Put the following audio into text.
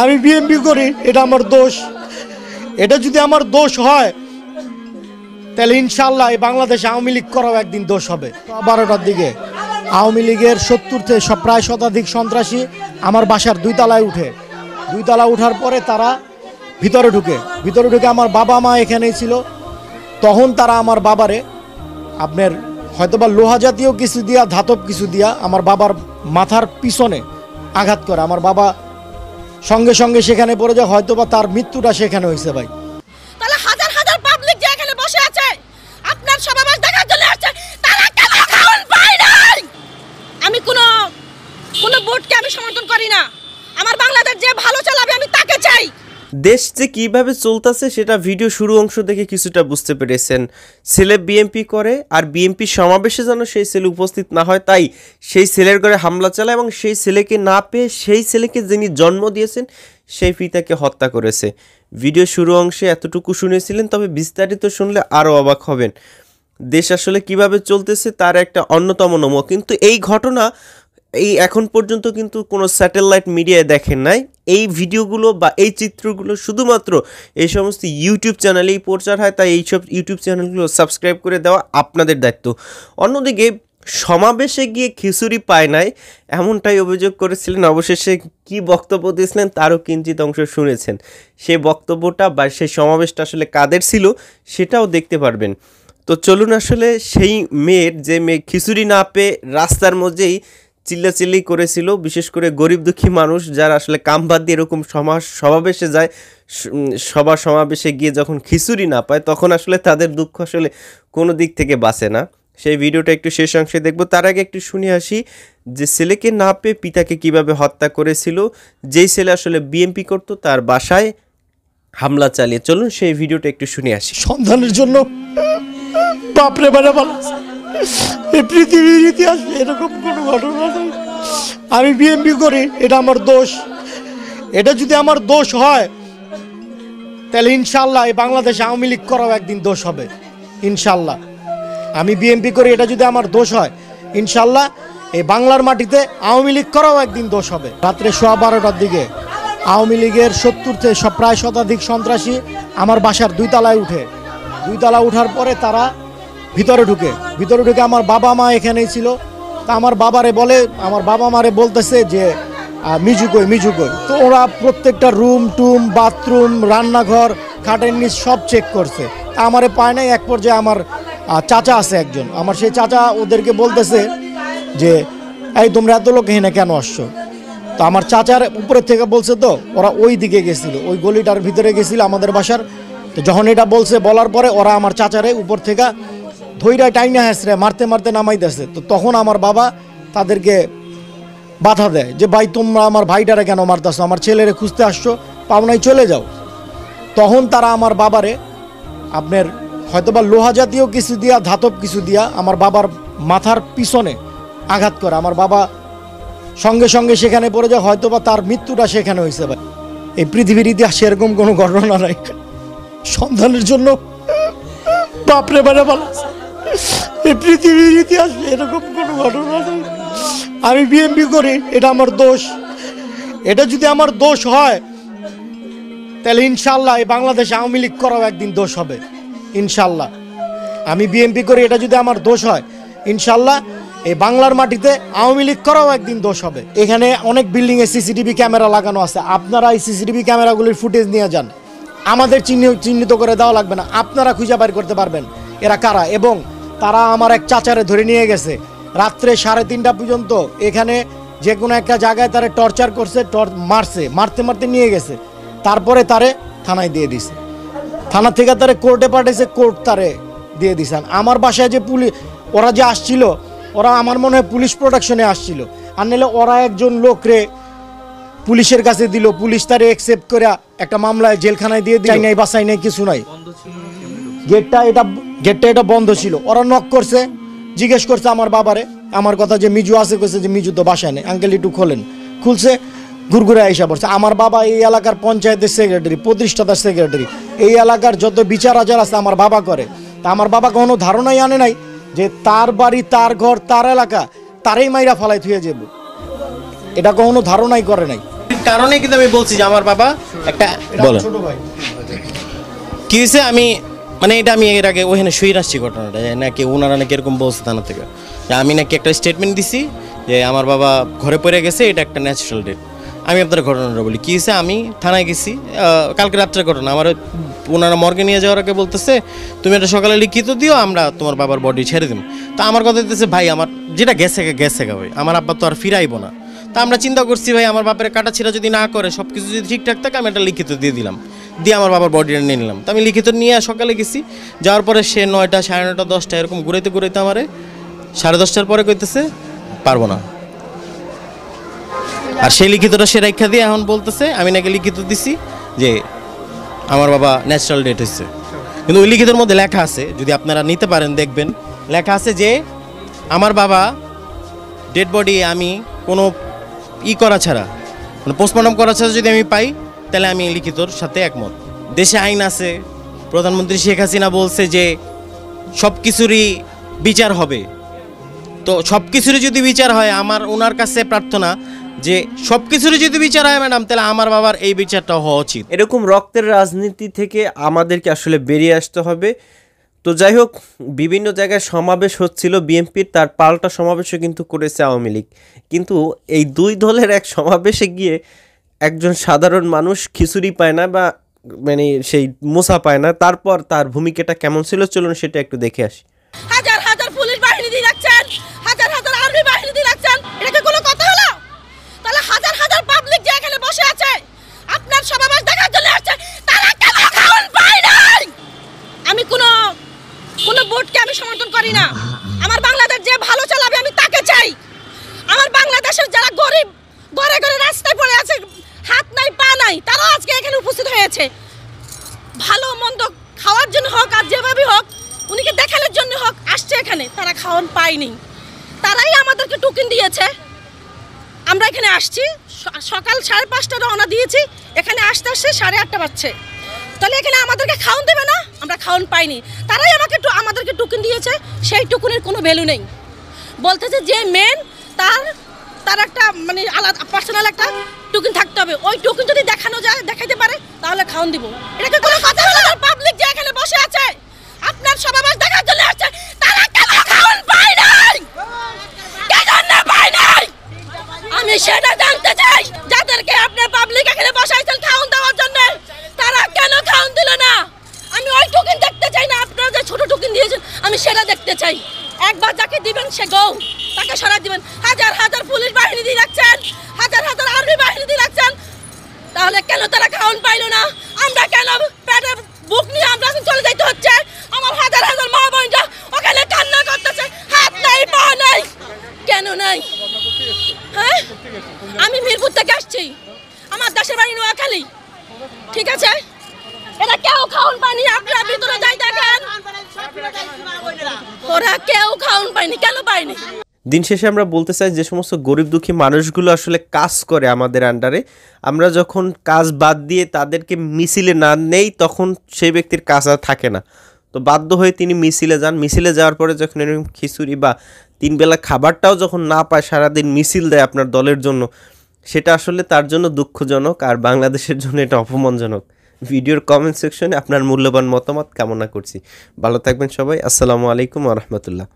আমি বিএমপি করি, এটা আমার দোষ। এটা যদি আমার দোষ হয় তাহলে ইনশাল্লাহ এই বাংলাদেশে আওয়ামী লীগ করাও একদিন দোষ হবে। 12টার দিকে আওয়ামী লীগের 70 প্রায় শতাধিক সন্ত্রাসী আমার বাসার 2 তলায় উঠে, 2 তলা উঠার পরে তারা ভিতরে ঢুকে আমার বাবা মা এখানেই ছিল। তখন তারা আমার বাবারে আপনার হয়তোবা লোহা জাতীয় কিছু দিয়া, ধাতব কিছু দিয়া আমার বাবার মাথার পিছনে আঘাত করে। আমার বাবা সঙ্গে সঙ্গে সেখানে পড়ে যায়, হয়তোবা তার মৃত্যুটা সেখানে হয়েছে। ভাই তাহলে হাজার হাজার পাবলিক যে এখানে বসে আছে আপনার সমাবেশ দেখার জন্য আসছে, তারা কেন খাওয়ান পায় নাই? আমি কোনো ভোটকে আমি সমর্থন করি না। আমার বাংলাদেশ যে ভালো চালাবে আমি তাকে চাই। দেশ যে কীভাবে চলতেছে সেটা ভিডিও শুরু অংশ দেখে কিছুটা বুঝতে পেরেছেন। ছেলে বিএমপি করে আর বিএমপি সমাবেশে যেন সেই ছেলে উপস্থিত না হয়, তাই সেই ছেলের ঘরে হামলা চালায় এবং সেই ছেলেকে না পেয়ে সেই ছেলেকে যিনি জন্ম দিয়েছেন সেই পিতাকে হত্যা করেছে। ভিডিও শুরু অংশে এতটুকু শুনেছিলেন, তবে বিস্তারিত শুনলে আরও অবাক হবেন। দেশ আসলে কিভাবে চলতেছে তার একটা অন্যতম নমুনা। কিন্তু এই ঘটনা এখন পর্যন্ত কিন্তু কোনো স্যাটেলাইট মিডিয়ায় দেখেন নাই। এই ভিডিওগুলো বা এই চিত্রগুলো শুধুমাত্র এই সমস্ত ইউটিউব চ্যানেলেই প্রচার হয়, তাই এইসব ইউটিউব চ্যানেলগুলো সাবস্ক্রাইব করে দেওয়া আপনাদের দায়িত্ব। অন্যদিকে সমাবেশে গিয়ে খিচুড়ি পায় নাই এমনটাই অভিযোগ করেছিলেন। অবশেষে কি বক্তব্য দিয়েছিলেন তারও কিঞ্চিত অংশ শুনেছেন। সেই বক্তব্যটা বা সেই সমাবেশটা আসলে কাদের ছিল সেটাও দেখতে পারবেন। তো চলুন, আসলে সেই যে মেয়ে খিচুড়ি না পেয়ে রাস্তার মধ্যেই চিল্লাচিল্লি করেছিল, বিশেষ করে গরিব দুঃখী মানুষ যারা আসলে কাম বাদ দিয়ে এরকম সমাবেশে যায়, সমাবেশে গিয়ে যখন খিচুড়ি না পায় তখন আসলে তাদের দুঃখ আসলে কোনো দিক থেকে বাঁচে না। সেই ভিডিওটা একটু শেষ অংশে দেখব। তার আগে একটু শুনে আসি যে ছেলেকে না পেয়ে পিতাকে কিভাবে হত্যা করেছিল, যেই ছেলে আসলে বিএমপি করতো তার বাসায় হামলা চালিয়ে। চলুন সেই ভিডিওটা একটু শুনে আসি। সন্তানের জন্য বাপরে বারে ভালো, এই পৃথিবীর ইতিহাসে এরকম কোনো ঘটনা নেই। আমি বিএমপি করি, এটা আমার দোষ। এটা যদি আমার দোষ হয় তাহলে ইনশাল্লাহ এই বাংলাদেশে আওয়ামী লীগ করাও একদিন দোষ হবে ইনশাল্লাহ। আমি বিএমপি করি, এটা যদি আমার দোষ হয় ইনশাল্লাহ এই বাংলার মাটিতে আওয়ামী লীগ করাও একদিন দোষ হবে। রাত্রে 12টার দিকে আওয়ামী লীগের 70 প্রায় শতাধিক সন্ত্রাসী আমার বাসার 2 তলায় উঠে, 2 তলা উঠার পরে তারা ভিতরে ঢুকে আমার বাবা মা এখানেই ছিল। তা আমার বাবা মারে বলতেছে যে মিজু কই। তো ওরা প্রত্যেকটা রুম টুম, বাথরুম, রান্নাঘর, খাটের নিচ সব চেক করছে। তা আমারে পায় নাই। এক পর্যায়ে আমার চাচা আছে একজন, আমার সেই চাচা ওদেরকে বলতেছে যে এই তোমরা এত লোক এখানে কেন আসছো? তো আমার চাচার উপরের থেকে বলছে, তো ওরা ওই দিকে গেছিল, ওই গলিটার ভিতরে গেছিল আমাদের বাসার। তো যখন এটা বলার পরে ওরা আমার চাচারে উপর থেকে ধৈরা টাইনা হেসরে মারতে নামাইতেছে। তো তখন আমার বাবা তাদেরকে বাধা দেয় যে ভাই তোমরা আমার ভাইটারে কেন মারতেছো, আমার ছেলেরে খুঁজতে আসছো, পাওনায় চলে যাও। তখন তারা আমার বাবারে আপনার হয়তোবা লোহা জাতীয় কিছু দিয়া, ধাতব কিছু দিয়া আমার বাবার মাথার পিছনে আঘাত করে। আমার বাবা সঙ্গে সঙ্গে সেখানে পড়ে যায়, হয়তোবা তার মৃত্যুটা সেখানে হয়েছে। ভাই এই পৃথিবীর ইতিহাসে এরকম কোনো ঘটনা নাই। সন্তানের জন্য বাপরে বারে ভালো, এই পৃথিবীর ইতিহাসে এরকম কোনো ঘটনা নেই। আমি বিএমপি করি, এটা আমার দোষ। এটা যদি আমার দোষ হয় তাহলে ইনশাল্লাহ এই বাংলাদেশে আওয়ামী লীগ করাও একদিন দোষ হবে ইনশাল্লাহ। আমি বিএমপি করি, এটা যদি আমার দোষ হয় ইনশাল্লাহ এই বাংলার মাটিতে আওয়ামী লীগ করাও একদিন দোষ হবে। এখানে অনেক বিল্ডিংয়ে সিসিটিভি ক্যামেরা লাগানো আছে। আপনারা এই সিসিটিভি ক্যামেরাগুলির ফুটেজ নিয়ে যান, আমাদের চিহ্নিত করে দেওয়া লাগবে না, আপনারা খুঁজে বের করতে পারবেন এরা কারা। এবং তারা আমার এক চাচারে ধরে নিয়ে গেছে রাত্রে 3:30 পর্যন্ত। এখানে যে কোনো একটা জায়গায় তারা টর্চার করছে, মারতে নিয়ে গেছে। তারপরে তারে থানায় দিয়ে দিছে, থানা থেকে তারে কোর্টে পাঠিয়েছে, কোর্ট তারে দিয়ে দিছেন। আমার বাসায় যে ওরা যে আসছিল, ওরা আমার মনে হয় পুলিশ প্রোটেকশনে আসছিল, আর নাহলে ওরা একজন লোকরে পুলিশের কাছে দিল, পুলিশ তারে অ্যাকসেপ্ট করে একটা মামলায় জেলখানায় দিয়ে দিল। নাই বাসাই নাই কিছু নাই, গেটটা এটা বন্ধ ছিল। ওরা নক করছে, জিজ্ঞেস করছে আমার বাবারে আমার কথা যে মিজু আছে, কইছে যে মিজু তো বাসায় নেই, আঙ্কেল একটু খোলেন। খুলছে, ঘুরঘুরে আইসা পড়ছে। আমার বাবা এই এলাকার পঞ্চায়েতের সেক্রেটারি, প্রতিষ্ঠাতার সেক্রেটারি, এই এলাকার যত বিচার আচার আছে আমার বাবা করে। তা আমার বাবা কোনো ধারণাই আনে নাই যে তার বাড়ি, তার ঘর, তার এলাকা, তারই মাইরা ফালাই থুয়ে যাব, এটা কখনো ধারণাই করে নাই। কারণে কিন্তু আমি বলছি যে আমার বাবা একটা বলেন ছোট ভাই কি হয়েছে আমি মানে এটা আমি এর আগে ওখানে শুয়ে আসছি ঘটনাটা যে নাকি ওনারা নাকি এরকম বলছে থানা থেকে যে আমি নাকি একটা স্টেটমেন্ট দিছি যে আমার বাবা ঘরে পড়ে গেছে, এটা একটা ন্যাচারাল ডেথ। আমি আপনার ঘটনাটা বলি কী হয়েছে। আমি থানায় গেছি কালকে রাত্রের ঘটনা। আমার ওনারা মর্গে নিয়ে যাওয়ার আগে বলতেছে তুমি এটা সকালে লিখিত দিও, আমরা তোমার বাবার বডি ছেড়ে দিম। তা আমার কথা দিতেছে ভাই আমার যেটা গেছে ভাই, আমার আব্বা তো আর ফিরাইবো না। তা আমরা চিন্তা করছি ভাই আমার বাপের কাটাছিড়া যদি না করে, সব কিছু যদি ঠিকঠাক থাকে, আমি একটা লিখিত দিয়ে দিলাম, দিয়ে আমার বাবার বডিটা নিয়ে নিলাম। তো আমি লিখিত নিয়ে সকালে গেছি, যাওয়ার পরে সে 9টা, 9:30, 10টা এরকম ঘুরাইতে আমারে 10:30টার পরে কইতেছে পারবো না। আর সেই লিখিতটা সে রেখা দিয়ে এখন বলতেছে আমি নাকি লিখিত দিছি যে আমার বাবা ন্যাচারাল ডেথ হয়েছে। কিন্তু ওই লিখিতের মধ্যে লেখা আছে, যদি আপনারা নিতে পারেন দেখবেন, লেখা আছে যে আমার বাবা ডেড বডি আমি কোনো করা ছাড়া, মানে পোস্টমর্টম করা ছাড়া যদি আমি পাই, তাহলে আমি লিখিতর সাথে একমত। দেশে আইন আছে, প্রধানমন্ত্রী শেখ হাসিনা বলছে যে সব কিছুরই বিচার হবে। তো সব কিছুরই যদি বিচার হয়, আমার ওনার কাছে প্রার্থনা যে সব কিছুরই যদি বিচার হয় ম্যাডাম, তাহলে আমার বাবার এই বিচারটা হওয়া উচিত। এরকম রক্তের রাজনীতি থেকে আমাদেরকে আসলে বেরিয়ে আসতে হবে। তো যাই হোক, বিভিন্ন জায়গায় সমাবেশ হচ্ছিল বিএনপির, তার পাল্টা সমাবেশও কিন্তু করেছে আওয়ামী লীগ। কিন্তু এই দুই দলের এক সমাবেশে গিয়ে একজন সাধারণ মানুষ খিচুড়ি পায় না বা মানে সেই মোসা পায় না। তারপর তার ভূমিকাটা কেমন ছিল চলুন সেটা একটু দেখে আসি। হাজার হাজার পুলিশ বাহিনী দিয়ে রাখছেন, হাজার হাজার আর্মি বাহিনী দিয়ে রাখছেন, এটা কি কোনো কথা হলো? তাহলে হাজার হাজার পাবলিক যে এখানে বসে আছে আপনার সমাবেশ দেখার জন্য আসছে, তারা কেন খাওয়ান পায় নাই? আমি কোনো ভোটকে আমি সমর্থন করি না। আমার বাংলাদেশ যে ভালো চালাবে আমি তাকে চাই। আমার বাংলাদেশের যারা গরিব, ঘরে ঘরে রাস্তায় পড়ে আছে, হাত নাই পা নাই, তারাও আজকে এখানে উপস্থিত হয়েছে। ভালো মন্দ খাওয়ার জন্য হোক আর যেভাবে হোক, উনিকে দেখানোর জন্য হোক আসছে এখানে। তারা খাওয়ান পায়নি, তারাই আমাদেরকে টোকেন দিয়েছে। আমরা এখানে আসছি সকাল 5:30 রওনা দিয়েছি, এখানে আসতে 8:30 বাজছে। তাহলে এখানে আমাদেরকে খাওয়ান দেবে না? আমরা খাওয়ান পাইনি, তারাই আমাদেরকে টোকেন দিয়েছে। সেই টোকেনের কোনো ভ্যালু নেই। বলতেছে যে মেন তার একটা মানে আলাদা পার্সোনাল একটা টোকেন থাকতে হবে। ওই টোকেন যদি দেখানো যায়, দেখাইতে পারে, তাহলে খাওয়ান দিব। এটা কি কোনো কথা হলো? পাবলিক যে এখানে বসে আছে আপনার সমাবেশ দেখার জন্য আসছে, তারা কেন খাওয়ান পায় নাই? কেন পায় নাই? আমি সেটা জানতে চাই। যাদেরকে আপনার পাবলিক এখানে বসাইছেন খাওয়ান দেওয়ার জন্য, তারা কেন খাওয়ান দিল না? আমি ওই টোকেন দেখতে চাই না, আপনারা যে ছোট টোকেন দিয়েছেন আমি সেটা দেখতে চাই। একবার যাকে দিবেন সে গৌ, তাকে সরাই দিবেন। হাজার হাজার পুলিশ বাহিনী দিয়ে রাখছেন, হাজার হাজার আর্মি বাহিনী দিয়ে রাখছেন, তাহলে কেন তারা খাওয়ান পাইলো না? আমরা কেন পেটে বুক নিয়ে আমরা চলে যাইতে হচ্ছে? আমার হাজার হাজার মা বোনরা ওখানে কান্না করতেছে, হাত নাই পা নাই। কেন নাই? হ্যাঁ, আমি মিরপুর থেকে আসছি, আমার দেশের বাড়ি নোয়াখালী। ঠিক আছে, এটা কেউ খাওয়ান পায়নি। আপনারা ভিতরে যাই দেখেন, ওরা কেউ খাওয়ান পায়নি। কেন পায়নি? দিন শেষে আমরা বলতে চাই যে সমস্ত গরিব দুঃখী মানুষগুলো আসলে কাজ করে আমাদের আন্ডারে, আমরা যখন কাজ বাদ দিয়ে তাদেরকে মিছিলে না নেই, তখন সেই ব্যক্তির কাজ আর থাকে না। তো বাধ্য হয়ে তিনি মিছিলে যান। মিছিলে যাওয়ার পরে যখন এরকম খিচুড়ি বা 3 বেলা খাবারটাও যখন না পায়, সারাদিন মিছিল দেয় আপনার দলের জন্য, সেটা আসলে তার জন্য দুঃখজনক, আর বাংলাদেশের জন্য এটা অপমানজনক। ভিডিওর কমেন্ট সেকশনে আপনার মূল্যবান মতামত কামনা করছি। ভালো থাকবেন সবাই। আসসালামু আলাইকুম ওয়া রাহমাতুল্লাহ।